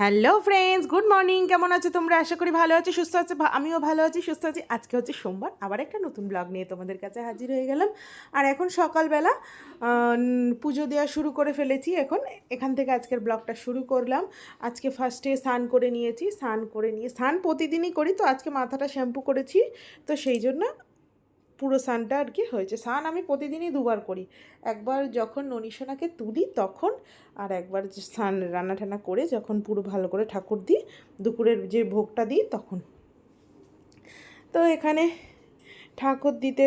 Hello friends, good morning. কেমন আছো তোমরা? আশা করি ভালো আছো, সুস্থ আছো। আমিও ভালো আছি, সুস্থ আছি। আজকে হচ্ছে সোমবার, আবার একটা নতুন ব্লগ নিয়ে তোমাদের কাছে হাজির হয়ে গেলাম। আর এখন সকালবেলা পুজো দেওয়া শুরু করে ফেলেছি। এখন এখান থেকে আজকের ব্লগটা শুরু করলাম। আজকে ফার্স্টে স্নান করে নিয়েছি, স্নান প্রতিদিনই করি, তো আজকে মাথাটা শ্যাম্পু করেছি, তো সেই জন্য পুরো স্নানটা আর কি হয়েছে। স্নান আমি প্রতিদিনই দুবার করি, একবার যখন ননীশোনাকে তুলি তখন, আর একবার যে স্নান রান্না টান্না করে যখন পুরো ভালো করে ঠাকুর দিই, দুপুরের যে ভোগটা দিই তখন। তো এখানে ঠাকুর দিতে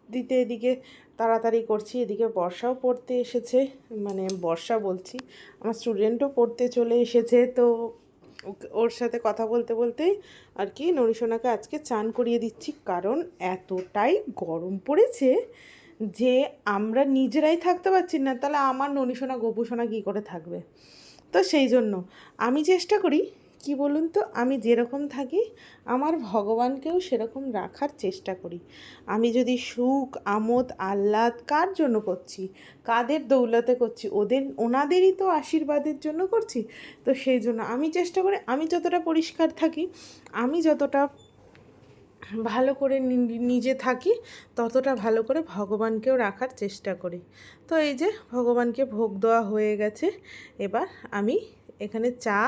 দিতে এদিকে তাড়াতাড়ি করছি, এদিকে বর্ষাও পড়তে এসেছে, মানে বর্ষা বলছি, আমার স্টুডেন্টও পড়তে চলে এসেছে। তো ওর সাথে কথা বলতে বলতেই আর কি নরিশোনাকে আজকে চান করিয়ে দিচ্ছি, কারণ এতটাই গরম পড়েছে যে আমরা নিজেরাই থাকতে পারছি না, তাহলে আমার ননিশোনা গোপুসোনা কী করে থাকবে। তো সেই জন্য আমি চেষ্টা করি, কি বলুন তো, আমি যেরকম থাকি আমার ভগবানকেও সেরকম রাখার চেষ্টা করি। আমি যদি সুখ আমোদ আহ্লাদ কার জন্য করছি, কাদের দৌলতে করছি, ওনাদেরই তো আশীর্বাদের জন্য করছি। তো সেই জন্য আমি চেষ্টা করি আমি যতটা পরিষ্কার থাকি, আমি যতটা ভালো করে নিজে থাকি, ততটা ভালো করে ভগবানকেও রাখার চেষ্টা করি। তো এই যে ভগবানকে ভোগ দেওয়া হয়ে গেছে, এবার আমি এখানে চা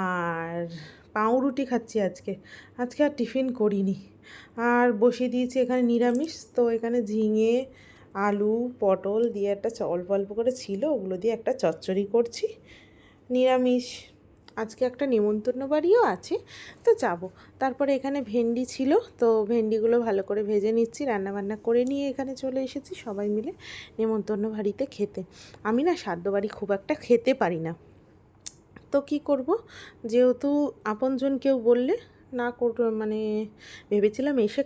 আর পাউরুটি খাচ্ছি। আজকে আর টিফিন করিনি, আর বসিয়ে দিয়েছি এখানে নিরামিষ। তো এখানে ঝিঙে আলু পটল দিয়ে একটা অল্প অল্প করে ছিল, ওগুলো দিয়ে একটা চচ্চড়ি করছি নিরামিষ। আজকে একটা নেমন্তন্ন বাড়িও আছে, তো যাব। তারপরে এখানে ভেন্ডি ছিল, তো ভেন্ডিগুলো ভালো করে ভেজে নিচ্ছি, রান্নাবান্না করে নিয়ে এখানে চলে এসেছি সবাই মিলে নেমন্তন্ন বাড়িতে খেতে। আমি না সাদ্য বাড়ি খুব একটা খেতে পারি না, তো কি করব, যেহেতু আপনজন কেউ বললে না মানে ভেবেছিলাম এসে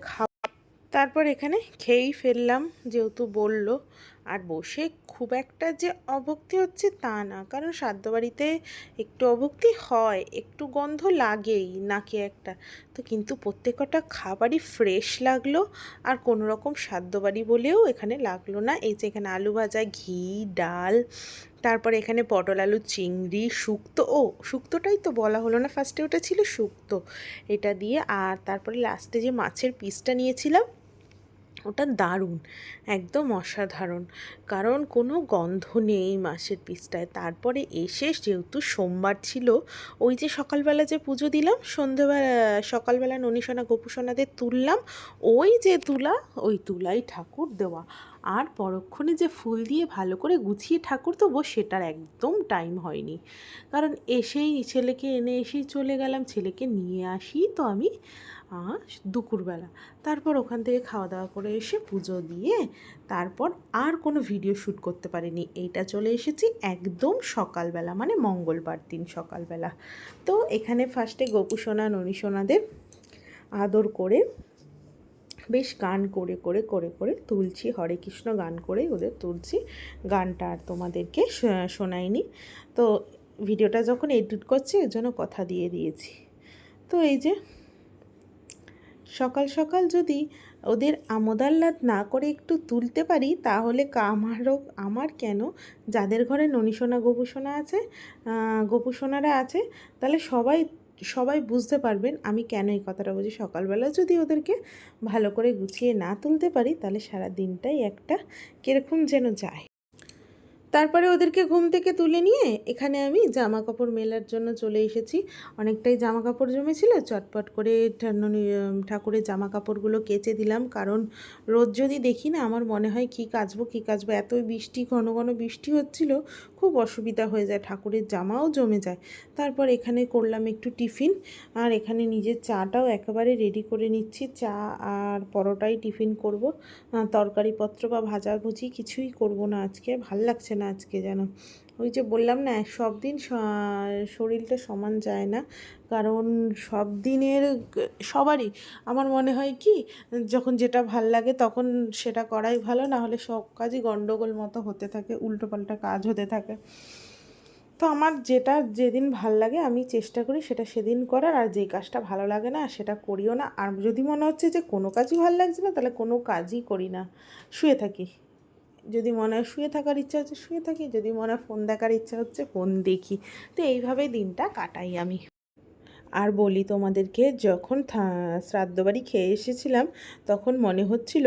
তারপর এখানে খেয়েই ফেললাম, যেহেতু বলল। আর বসে খুব একটা যে অভক্তি হচ্ছে তা না, কারণ সাদ্য বাড়িতে একটু অভক্তি হয়, একটু গন্ধ লাগেই নাকে একটা, তো কিন্তু প্রত্যেকটা খাবারই ফ্রেশ লাগলো, আর কোনো রকম সাদ্য বাড়ি বলেও এখানে লাগলো না। এই যে এখানে আলু ভাজা, ঘি, ডাল, তারপরে এখানে পটল আলু চিংড়ি শুক্তো, শুক্তোটাই তো বলা হলো না ফার্স্টে, ওটা ছিল শুক্তো, এটা দিয়ে। আর তারপরে লাস্টে যে মাছের পিসটা নিয়েছিলাম, ওটা দারুণ, একদম অসাধারণ, কারণ কোনো গন্ধ নেই মাছের পিসটায়। তারপরে এসে যেহেতু সোমবার ছিল, ওই যে সকালবেলা যে পুজো দিলাম, সন্ধেবেলা সকালবেলা ননীশোনা গোপুসোনাদের তুললাম, ওই যে ওই তুলাই ঠাকুর দেওয়া, আর পরক্ষণে যে ফুল দিয়ে ভালো করে গুছিয়ে ঠাকুর দেবো সেটার একদম টাইম হয়নি, কারণ ছেলেকে এনে এসেই চলে গেলাম, ছেলেকে নিয়ে আসি তো আমি দুপুরবেলা। তারপর ওখান থেকে খাওয়া দাওয়া করে এসে পুজো দিয়ে তারপর আর কোনো ভিডিও শ্যুট করতে পারিনি। এইটা চলে এসেছি একদম সকালবেলা, মানে মঙ্গলবার দিন সকালবেলা। তো এখানে ফার্স্টে গোপুসোনা ননীশোনাদের আদর করে বেশ গান করে করে করে করে তুলছি, হরে কৃষ্ণ গান করে ওদের তুলছি। গানটা আর তোমাদেরকে শোনাইনি, তো ভিডিওটা যখন এডিট করছি এর জন্য কথা দিয়ে দিয়েছি। তো এই যে সকাল সকাল যদি ওদের আমোদ আহ্লাদ না করে একটু তুলতে পারি, তাহলে আমার কেন, যাদের ঘরে ননীশোনা গোপুসোনা আছে, গোপুসোনারা আছে, তাহলে সবাই সবাই বুঝতে পারবেন আমি কেন এই কথাটা বলছি। সকালবেলা যদি ওদেরকে ভালো করে গুছিয়ে না তুলতে পারি, তাহলে সারা দিনটাই একটা কীরকম যেন যায়। তারপরে ওদেরকে ঘুম থেকে তুলে নিয়ে এখানে আমি জামা কাপড় মেলার জন্য চলে এসেছি। অনেকটাই জামা কাপড় জমেছিল, চটপট করে ঠাকুরের জামা কাপড়গুলো কেচে দিলাম, কারণ রোজ যদি দেখি না আমার মনে হয় কী কাচবো, এতই বৃষ্টি, ঘন ঘন বৃষ্টি হচ্ছিল, খুব অসুবিধা হয়ে যায়, ঠাকুরের জামাও জমে যায়। তারপর এখানে করলাম একটু টিফিন, আর এখানে নিজের চাটাও একেবারে রেডি করে নিচ্ছি, চা আর পরোটাই টিফিন করব, তরকারিপত্র বা ভাজাভুজি কিছুই করব না আজকে, ভাল লাগছে না আজকে যেন। ওই যে বললাম না, সব দিন শরীরটা সমান যায় না, কারণ সব দিনের সবারই আমার মনে হয় কি, যখন যেটা ভাল লাগে তখন সেটা করাই ভালো, না হলে সব কাজই গণ্ডগোল মতো হতে থাকে, উল্টোপাল্টা কাজ হতে থাকে। তো আমার যেটা যেদিন ভাল লাগে আমি চেষ্টা করি সেটা সেদিন করার, আর যেই কাজটা ভালো লাগে না সেটা করিও না। আর যদি মনে হচ্ছে যে কোনো কাজই ভালো লাগছে না, তাহলে কোনো কাজই করি না, শুয়ে থাকি। যদি মনে হয় শুয়ে থাকার ইচ্ছা হচ্ছে শুয়ে থাকি, যদি মনে হয় ফোন দেখার ইচ্ছা হচ্ছে ফোন দেখি। তো এইভাবেই দিনটা কাটাই আমি। আর বলি তোমাদেরকে, যখন শ্রাদ্ধ বাড়ি খেয়ে এসেছিলাম তখন মনে হচ্ছিল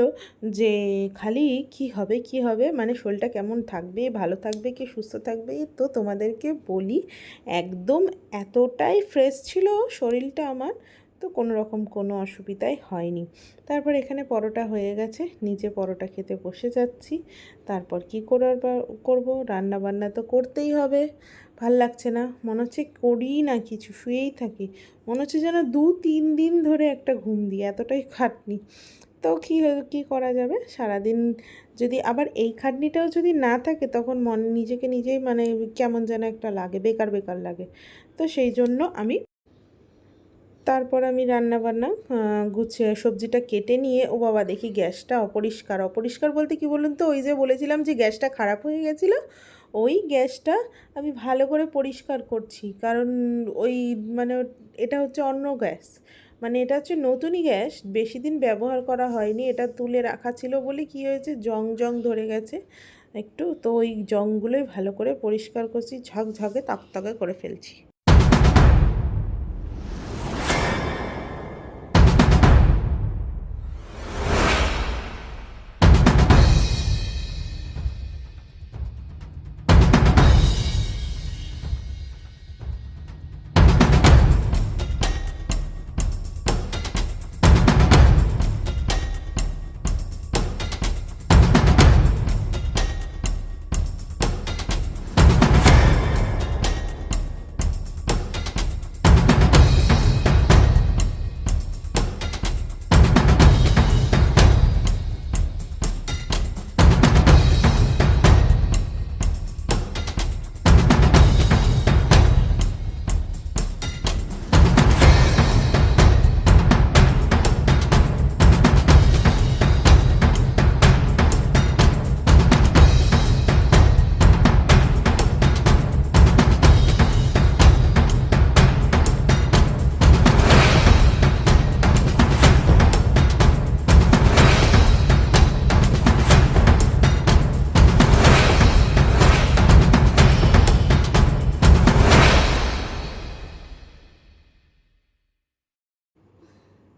যে খালি কি হবে কি হবে, মানে শরীরটা কেমন থাকবে, ভালো থাকবে কি সুস্থ থাকবে। তো তোমাদেরকে বলি, একদম এতটাই ফ্রেশ ছিল শরীরটা আমার, তো কোনো রকম কোনো অসুবিধাই হয়নি। তারপর এখানে পরোটা হয়ে গেছে, নিচে পরোটা খেতে বসে যাচ্ছি। তারপর কি করবো, রান্না বান্না তো করতেই হবে। ভাল লাগছে না, মনে হচ্ছে করি না কিছু, শুয়েই থাকি। মনে হচ্ছে যেন 2-3 দিন ধরে একটা ঘুম দিই, এতটাই খাটনি। তো কী করা যাবে, সারাদিন যদি আবার এই খাটনিটাও যদি না থাকে তখন নিজেকে নিজেই মানে কেমন যেন একটা লাগে, বেকার বেকার লাগে। তো সেই জন্য তারপর আমি রান্নাবান্না গুছিয়ে সবজিটা কেটে নিয়ে, ও বাবা দেখি গ্যাসটা অপরিষ্কার। অপরিষ্কার বলতে কি বলুন তো, ওই যে বলেছিলাম যে গ্যাসটা খারাপ হয়ে গেছিলো, ওই গ্যাসটা আমি ভালো করে পরিষ্কার করছি। কারণ ওই মানে এটা হচ্ছে অন্য গ্যাস, মানে এটা হচ্ছে নতুনই গ্যাস, বেশি দিন ব্যবহার করা হয়নি। এটা তুলে রাখা ছিল বলে কি হয়েছে, জং জং ধরে গেছে একটু। তো ওই জংগুলোই ভালো করে পরিষ্কার করছি, ঝকঝকে তকতকে করে ফেলছি।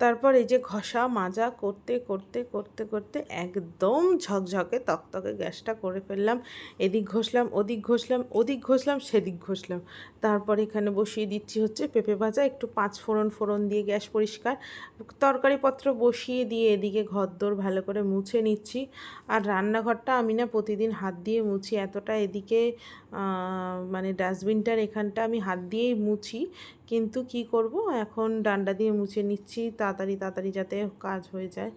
তারপর এই যে ঘষা মাজা করতে করতে করতে করতে একদম ঝকঝকে তকতকে গ্যাসটা করে ফেললাম। এদিক ঘষলাম, ওদিক ঘষলাম, ওদিক ঘষলাম, সেদিক ঘষলাম। তারপর এখানে বসিয়ে দিচ্ছি হচ্ছে পেঁপে ভাজা, একটু 5 ফোড়ন দিয়ে গ্যাস পরিষ্কার। তরকারিপত্র বসিয়ে দিয়ে এদিকে ঘরদোর ভালো করে মুছে নিচ্ছি। আর রান্নাঘরটা আমি না প্রতিদিন হাত দিয়ে মুছি, এতটা এদিকে মানে ডাস্টবিনটার এখানটা আমি হাত দিয়েই মুছি। কিন্তু কি করব, এখন ডান্ডা দিয়ে মুছে নিচ্ছি তাড়াতাড়ি তাড়াতাড়ি যাতে কাজ হয়ে যায়।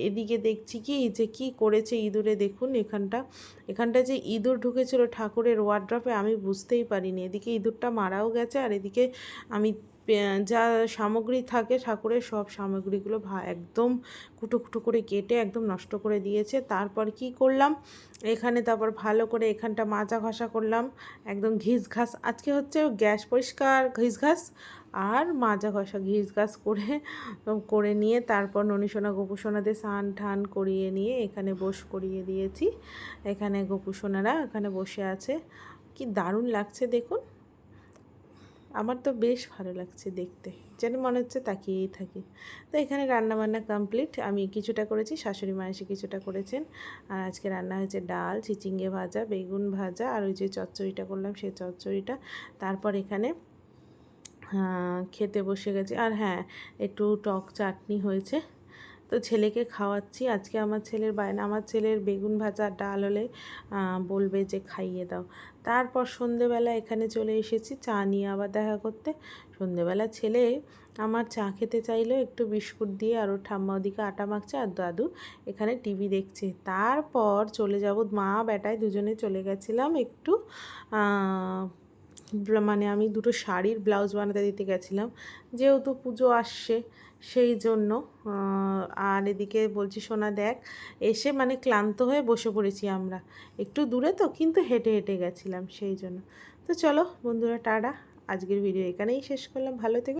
এদিকে দেখছি কি যে কি করেছে ইঁদুরে, দেখুন এখানটা যে ইঁদুর ঢুকেছিল ঠাকুরের ওয়ার্ড্রপে, আমি বুঝতেই পারিনি। এদিকে ইঁদুরটা মারাও গেছে, আর এদিকে আমি যা সামগ্রী থাকে ঠাকুরের সব সামগ্রীগুলো একদম কুটো কুটো করে কেটে একদম নষ্ট করে দিয়েছে। তারপর কি করলাম, তারপর ভালো করে এখানটা মাজা ঘষা করলাম, একদম ঘিস ঘাস। আজকে হচ্ছে গ্যাস পরিষ্কার, ঘিস ঘাস আর মাজা ঘষা ঘিস ঘাস করে নিয়ে তারপর ননিসোনা গোপুসোনাদের স্নান ঠান করিয়ে নিয়ে এখানে করিয়ে দিয়েছি। এখানে গোপুসোনারা এখানে বসে আছে, কি দারুণ লাগছে দেখুন। আমার তো বেশ ভালো লাগছে দেখতে, যেন মনে হচ্ছে তাকিয়েই থাকি। তো এখানে রান্নাবান্না কমপ্লিট, আমি কিছুটা করেছি, শাশুড়ি মা এসে কিছুটা করেছেন। আর আজকে রান্না হয়েছে ডাল, চিচিঙ্গে ভাজা, বেগুন ভাজা, আর ওই যে চচ্চড়িটা করলাম সেই চচ্চড়িটা। তারপর এখানে খেতে বসে গেছি। আর হ্যাঁ, একটু টক চাটনি হয়েছে, তো ছেলেকে খাওয়াচ্ছি। আজকে আমার ছেলের বায়না, আমার ছেলের বেগুন ভাজা ডাল হলে বলবে যে খাইয়ে দাও। তারপর সন্ধেবেলা এখানে চলে এসেছি চা নিয়ে আবার দেখা করতে। সন্ধেবেলা ছেলে আমার চা খেতে চাইলো একটু বিস্কুট দিয়ে, আর ওর ঠাম্মা ওদিকে আটা মাখছে, আর দাদু এখানে টিভি দেখছে। তারপর চলে যাব, মা বেটায় দুজনে চলে গেছিলাম একটু মানে আমি দুটো শাড়ির ব্লাউজ বানাতে দিতে গেছিলাম, যেহেতু পুজো আসছে সেই জন্য। আর এদিকে বলছি সোনা দেখ, এসে মানে ক্লান্ত হয়ে বসে পড়েছি আমরা, একটু দূরে তো কিন্তু হেঁটে হেঁটে গেছিলাম সেই জন্য। তো চলো বন্ধুরা, টাটা, আজকের ভিডিও এখানেই শেষ করলাম, ভালো থেকো।